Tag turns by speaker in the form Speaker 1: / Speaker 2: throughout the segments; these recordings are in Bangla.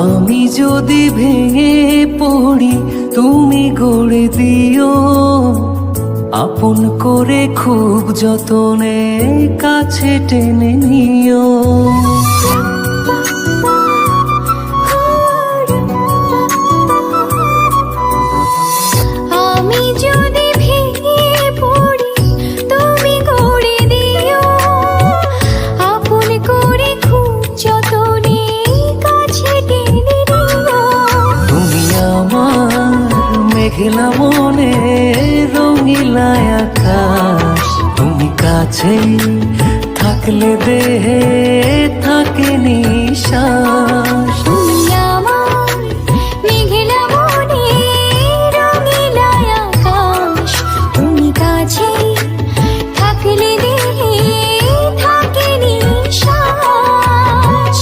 Speaker 1: আমি যদি ভেঙে পড়ি তুমি গড়ে দিও, আপন করে খুব যতনে কাছে টেনে নিও।
Speaker 2: আমি যদি ভেঙে পড়ি তুমি গড়ে দিও, আপন করে খুব যতনে কাছে টেনে নিও।
Speaker 1: তুমি আমার মেঘলা মনে রঙিলা আকাশ, তুমি কাছে থাকলে দেহে থাকে নিশ্বাস।
Speaker 2: তুমি আমার মেঘলা মনে রঙিলা আকাশ, তুমি কাছে থাকলে দেহে থাকে নিশ্বাস।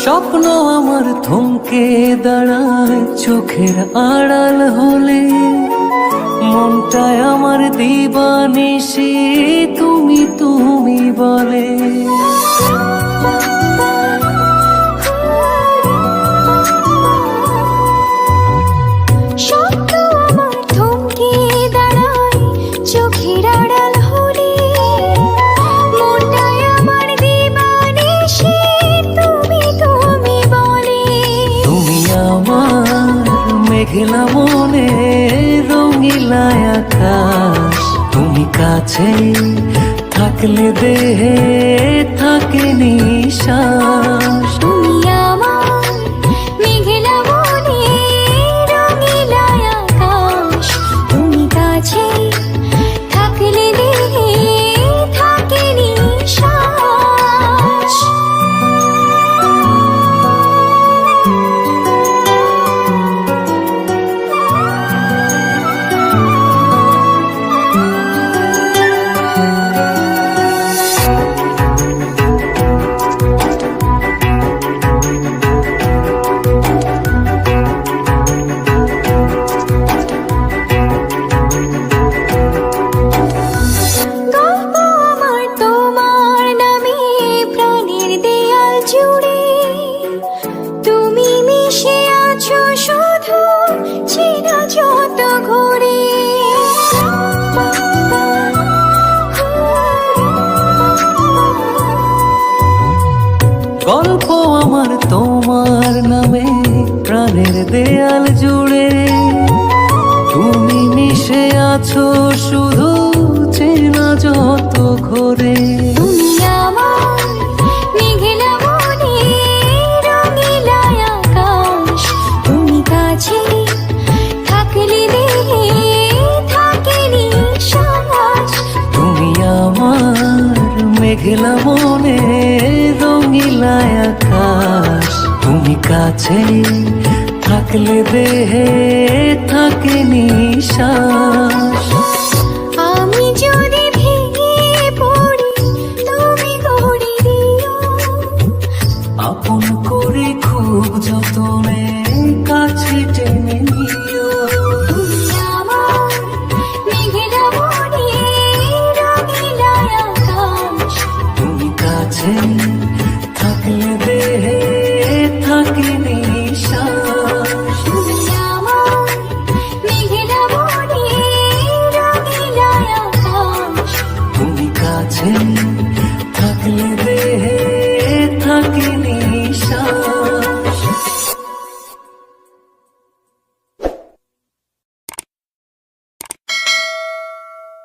Speaker 1: স্বপ্ন আমার থমকে দাঁড়ায় চোখের আড়াল হলে, মনটায় আমার দিবানিশি তুমি তুমি বলে।
Speaker 2: স্বপ্ন আমার থমকে দাঁড়ায় চোখের আড়াল হলে, মনটায় আমার দিবানিশি তুমি তুমি বলে।
Speaker 1: তুমি আমার মেঘলা মনে রঙিলা আকাশ, তুমি কাছে থাকলে দেহে থাকে নিশ্বাস।
Speaker 2: তুমি আমার মেঘলা মনে রঙিলা আকাশ, তুমি কাছে থাকলে দেহে থাকে নিশ্বাস। গল্প আমার তোমার নামে প্রাণের দেয়াল জুড়ে, তুমি মিশে আছো শুধু চেনা যত ঘুরে।
Speaker 1: গল্প আমার তোমার নামে প্রাণের দেয়াল জুড়ে, তুমি মিশে আছো শুধু চেনা যত ঘরে।
Speaker 2: তুমি আমার মেঘলা মনে রঙিলা আকাশ, তুমি কাছে থাকলে দেহে থাকে নিশ্বাস।
Speaker 1: তুমি আমার মেঘলা মনে রঙিলা আকাশ, তুমি কাছে থাকলে দেহে থাকে নিশ্বাস।